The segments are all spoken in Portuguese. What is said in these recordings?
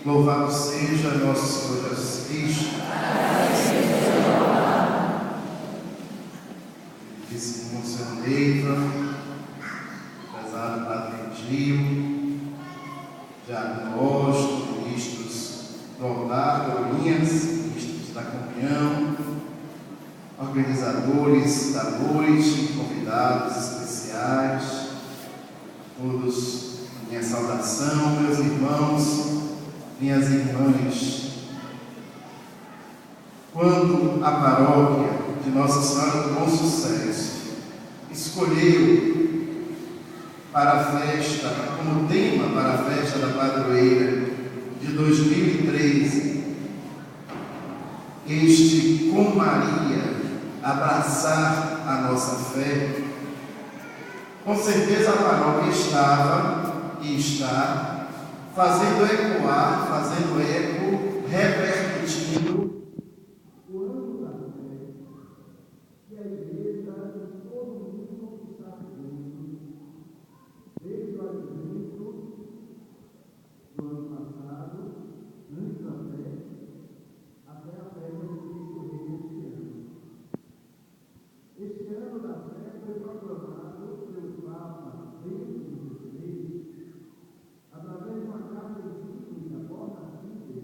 Louvado seja nosso Senhor Jesus Cristo. Disse o Senhor Neiva, prezado Padre Gil, diagnóstico, ministros do altar, Paulinhas, ministros da comunhão, organizadores da noite, convidados especiais, todos, minha saudação, meus irmãos, minhas irmãs. Quando a paróquia de Nossa Senhora do Bom Sucesso escolheu para a festa, como tema para a festa da padroeira de 2013, este com Maria, abraçar a nossa fé, com certeza a paróquia estava e está fazendo ecoar, fazendo eco, repercutindo o ano da fé que a igreja, todo mundo está vivendo, desde o advento do ano passado, antes da fé, até a festa do Cristo Rei este ano. Este ano da fé foi proclamado pelo Papa Bento XVI, através de uma carta encíclica, Porta Fide,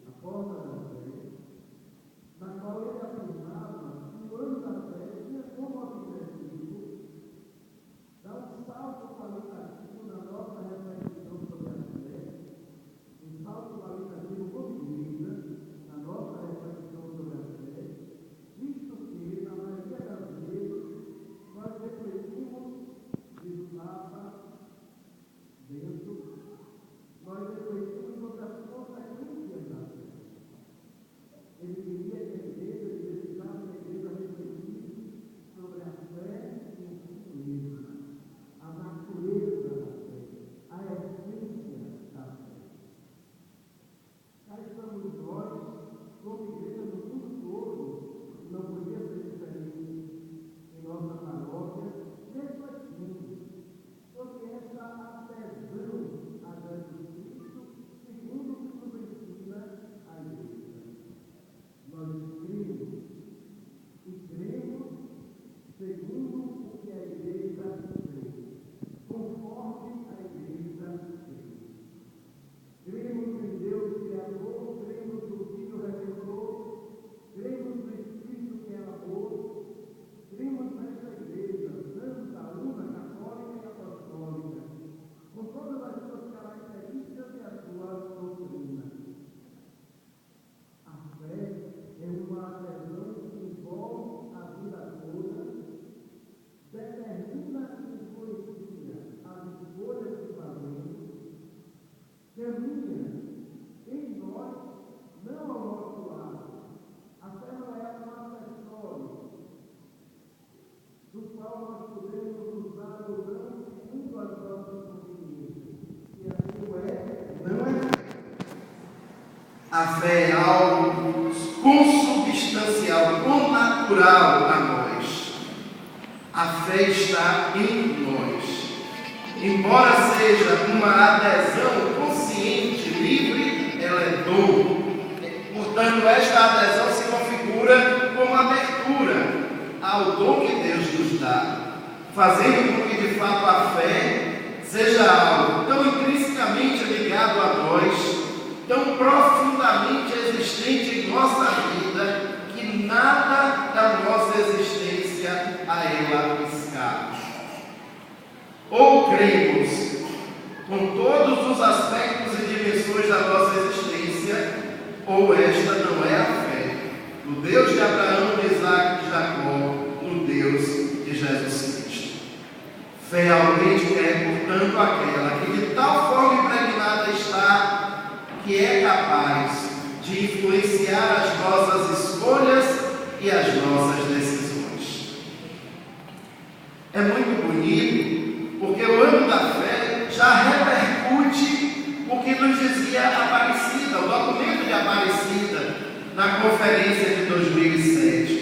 a Porta da Fé, na qual ele afirmava que o ano da fé tinha como objetivo dar um salto qualitativo na nossa reflexão sobre a fé, um salto qualitativo como igreja na nossa reflexão sobre a fé, visto que, na maioria das vezes, nós refletimos, diz o Papa Bento, nós refletimos sobre as consequências da fé. Ele queria que a igreja, ele precisava que a igreja refletisse sobre a fé em si mesma, a natureza da fé, a essência da fé. Cá estamos nós, como igreja do mundo todo, não podia ser diferente em nossa paróquia, mesmo assim, sobre essa adesão a Jesus Cristo, segundo o que nos ensina a igreja. Nós cremos e cremos segundo o que a igreja crê, conforme a igreja crê. Cremos em Deus Criador, cremos no Filho Redentor, cremos no Espírito que é amor, cremos nesta igreja santa, una, católica e apostólica, com todas as suas características e a sua doutrina. A fé é uma adesão que envolve a vida toda, determina e influencia as escolhas que fazemos, caminha em nós, não ao nosso lado. A fé não é um acessório do qual nós podemos usar ou não segundo as nossas conveniências. Se assim não é fé. A fé é algo consubstancial, connatural a nós. A fé está em nós. Embora seja uma adesão consciente, livre, ela é dom. Portanto, esta adesão se configura como abertura ao dom que Deus nos dá, fazendo com que de fato a fé seja algo tão intrinsecamente ligado a nós, tão profundamente existente em nossa vida, que nada da nossa existência a ela escapa. Ou cremos com todos os aspectos e dimensões da nossa existência, ou esta não é a fé no Deus de Abraão, de Isaac e de Jacó, no Deus de Jesus Cristo. Fé autêntica é, portanto, aquela que de tal forma impregnada está, que é capaz de influenciar as nossas escolhas e as nossas decisões. É muito bonito, porque o ano da fé já repercute o que nos dizia Aparecida, o documento de Aparecida, na conferência de 2007.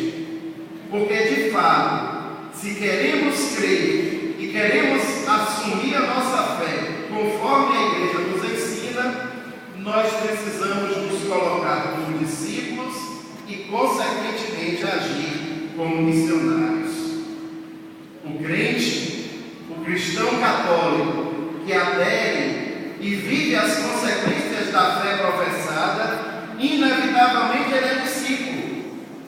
Porque, de fato, se queremos crer e queremos assumir a nossa fé conforme a igreja nos ensina, nós precisamos e, consequentemente, agir como missionários. O crente, o cristão católico que adere e vive as consequências da fé professada, inevitavelmente ele é discípulo,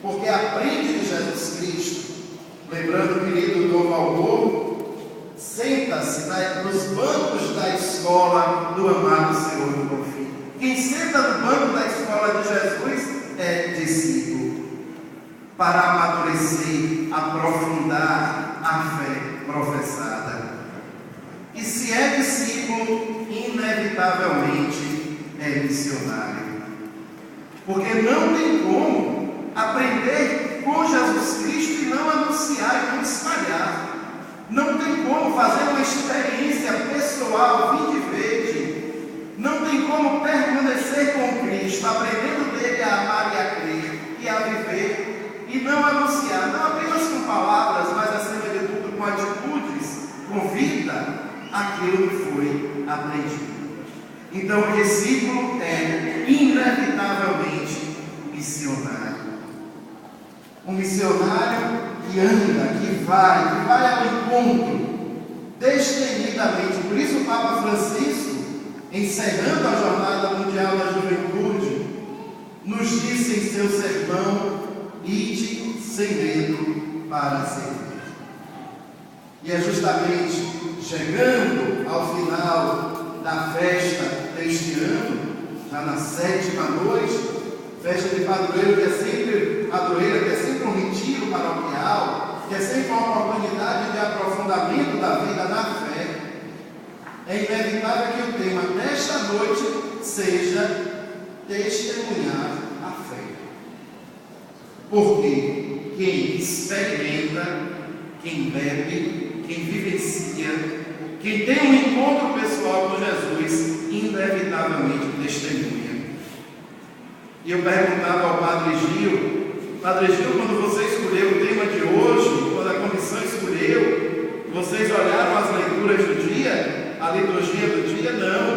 porque aprende de Jesus Cristo. Lembrando o querido Dom Valmor, senta-se nos bancos da escola do amado Senhor do Bom Fim. Quem senta no banco da escola de Jesus é discípulo, para amadurecer, aprofundar a fé professada. E se é discípulo, inevitavelmente é missionário. Porque não tem como aprender com Jesus Cristo e não anunciar e não espalhar. Não tem como fazer uma experiência pessoal, vinde e vede. Não tem como permanecer com Cristo, aprendendo dele a amar e a crer e a viver, e não anunciar, não apenas com palavras, mas acima de tudo com atitudes, com vida, aquilo que foi aprendido. Então o discípulo é inevitavelmente missionário. Um missionário que anda, que vai ao encontro, destemidamente. Por isso o Papa Francisco, encerrando a Jornada Mundial da Juventude, nos disse em seu sermão: ide sem medo para servir. E é justamente chegando ao final da festa deste ano, já na 7ª noite, festa de padroeiro, que é sempre um retiro paroquial, que é sempre uma oportunidade de aprofundamento da vida na fé, é inevitável que o tema desta noite seja testemunhar a fé. Porque quem experimenta, quem bebe, quem vivencia, quem tem um encontro pessoal com Jesus, inevitavelmente testemunha. E eu perguntava ao Padre Gil, quando você escolheu o tema de hoje, quando a comissão escolheu, vocês olharam as leituras do dia, a liturgia do dia? Não.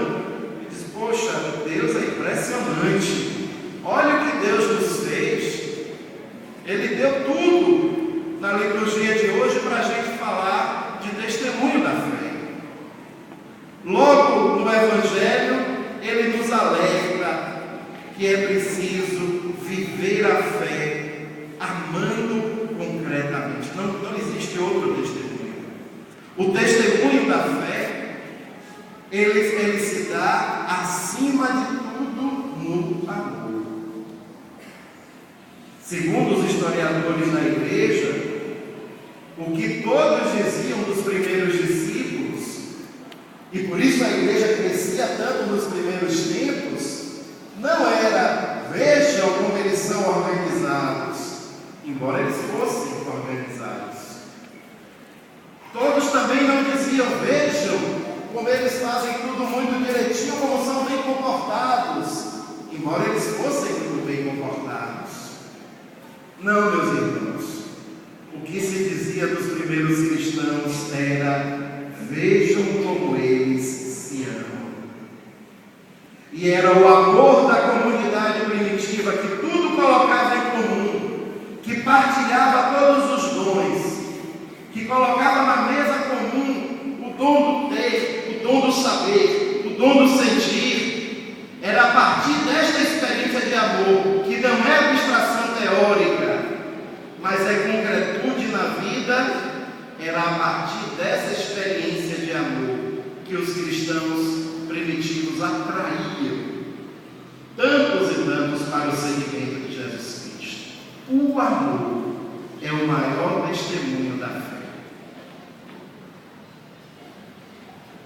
Ele diz: poxa, Deus é impressionante. Olha o que Deus nos fez. Ele deu tudo na liturgia de hoje para a gente falar de testemunho da fé. Logo no Evangelho, ele nos alerta que é preciso viver a fé amando concretamente. Não existe outro testemunho. O testemunho da fé, ele se dá acima de tudo no amor. Segundo os historiadores da igreja, o que todos diziam dos primeiros discípulos, e por isso a igreja crescia tanto nos primeiros tempos, não era: vejam como eles são organizados, embora eles fossem organizados. Todos também não diziam: vejam como eles fazem tudo muito direitinho, como são bem comportados, embora eles fossem muito bem comportados. Não, meus irmãos, o que se dizia dos primeiros cristãos era: vejam como eles se amam. E era o amor da comunidade primitiva que tudo colocava em comum, que partilhava todos os dons, que colocava na mesa comum o dom do ter, o dom do saber, o dom do sentir. Era a partir desta experiência de amor, que não é abstração teórica, mas é concretude na vida. Era a partir dessa experiência de amor que os cristãos primitivos atraíam tantos e tantos para o seguimento de Jesus Cristo. O amor é o maior testemunho da fé.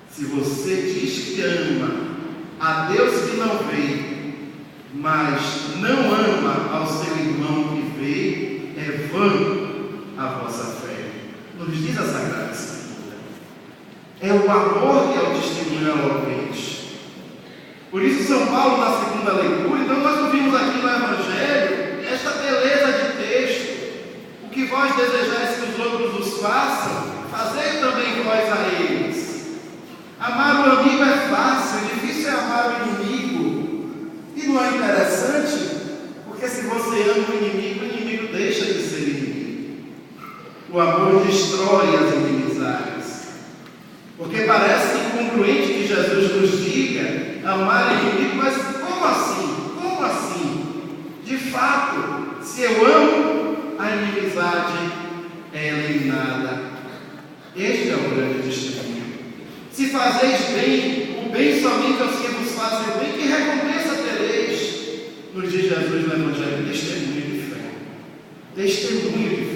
Se você diz que ama a Deus que não vê, mas não ama ao seu irmão que vê, é vã a vossa fé. Nos diz a Sagrada Escritura. É o amor que é o testemunho eloquente. Por isso São Paulo, na segunda leitura, então nós ouvimos aqui no Evangelho esta beleza de texto: o que vós desejais que os outros os façam, fazei também vós a eles. Amar o amigo é fácil, difícil é amar o inimigo. E não é interessante? Porque se você ama o inimigo, O amor destrói as inimizades. Porque parece incongruente que Jesus nos diga amar inimigo, mas como assim? Como assim? De fato, se eu amo, a inimizade é eliminada. Este é o grande testemunho. Se fazeis bem, o bem somente aos que vos fazem o bem, que recompensa tereis? Nos diz Jesus no Evangelho, testemunho de fé. Testemunho de fé.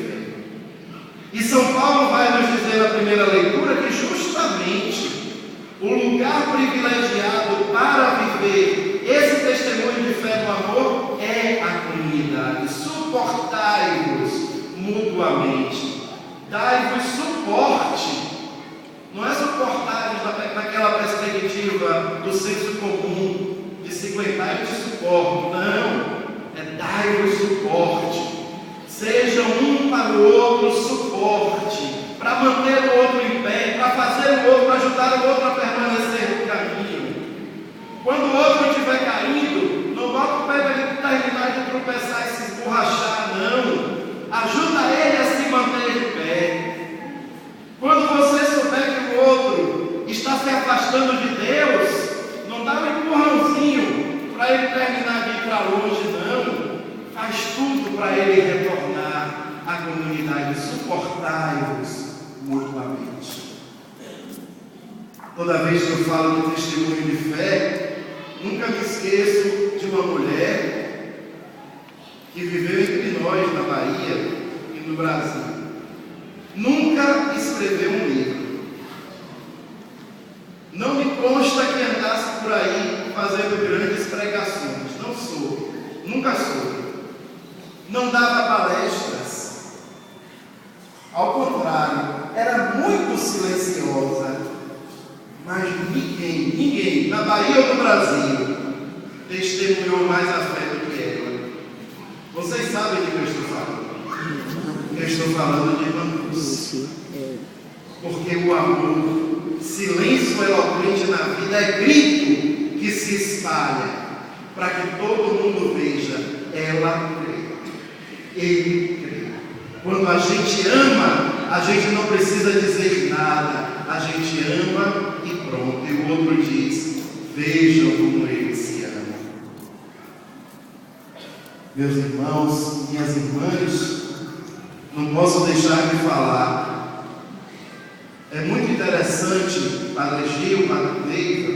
E São Paulo vai nos dizer na primeira leitura que justamente o lugar privilegiado para viver esse testemunho de fé no amor é a comunidade. Suportai-vos mutuamente. Dai-vos suporte. Não é suportar-vos naquela perspectiva do senso comum, de 50 e de suporte. Não. É dai-vos suporte. Sejam um para o outro suporte, para manter o outro em pé, para fazer o outro, para ajudar o outro a permanecer no caminho. Quando o outro estiver caindo, não bota o pé para ele terminar de tropeçar e se esborrachar, não. Ajuda ele a se manter de pé. Quando você souber que o outro está se afastando de Deus, não dá um empurrãozinho para ele terminar de ir para longe, não. Faz tudo para ele retornar à comunidade. Suportai-vos mutuamente. Toda vez que eu falo de testemunho de fé, nunca me esqueço de uma mulher que viveu entre nós na Bahia e no Brasil. Nunca escreveu um livro. Não me consta que andasse por aí fazendo grandes pregações. Não sou. Nunca sou. Não dava palestras. Ao contrário, era muito silenciosa. Mas ninguém, na Bahia ou no Brasil, testemunhou mais a fé do que ela. Vocês sabem de que eu estou falando. Eu estou falando de Emanuel. Porque o amor, silêncio eloquente na vida, é grito que se espalha para que todo mundo veja. Ela crê, ele crê. Quando a gente ama, a gente não precisa dizer nada. A gente ama e pronto. E o outro diz: vejam como ele se ama. Meus irmãos, minhas irmãs, não posso deixar de falar. É muito interessante, Padre Gil, Padre Neiva,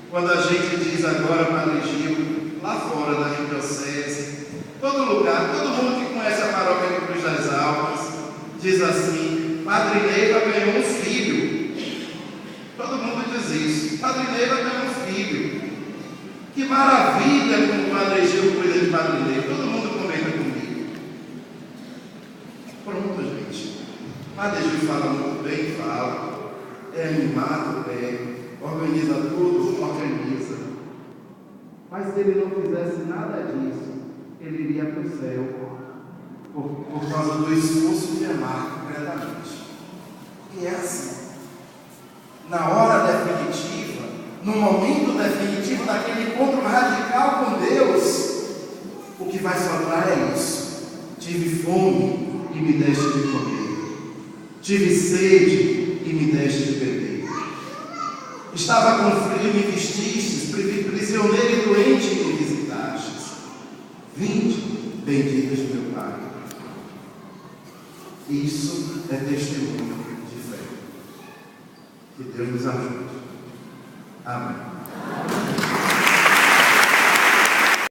quando a gente diz agora, Padre Gil, lá fora da arquidiocese, todo lugar, todo mundo que conhece a paróquia de Cruz das Almas, diz assim: Padre Neiva ganhou um filho. Todo mundo diz isso. Padre Neiva ganhou um filho. Que maravilha como o Padre Gil cuida de Padre Neiva. Todo mundo comenta comigo. Pronto, gente. Padre Gil fala muito bem, fala. É animado, organiza tudo, organiza. Mas se ele não fizesse nada disso, ele iria para o céu. Por causa do esforço de amar concretamente. E é assim. Na hora definitiva, no momento definitivo daquele encontro radical com Deus, o que vai sobrar é isso: tive fome e me deste de comer, tive sede e me deste de beber, estava com frio e me vestistes, prisioneiro e doente e me visitastes. Vinde, benditas de meu Pai. Isso é testemunho de fé. Que Deus nos ajude. Amém.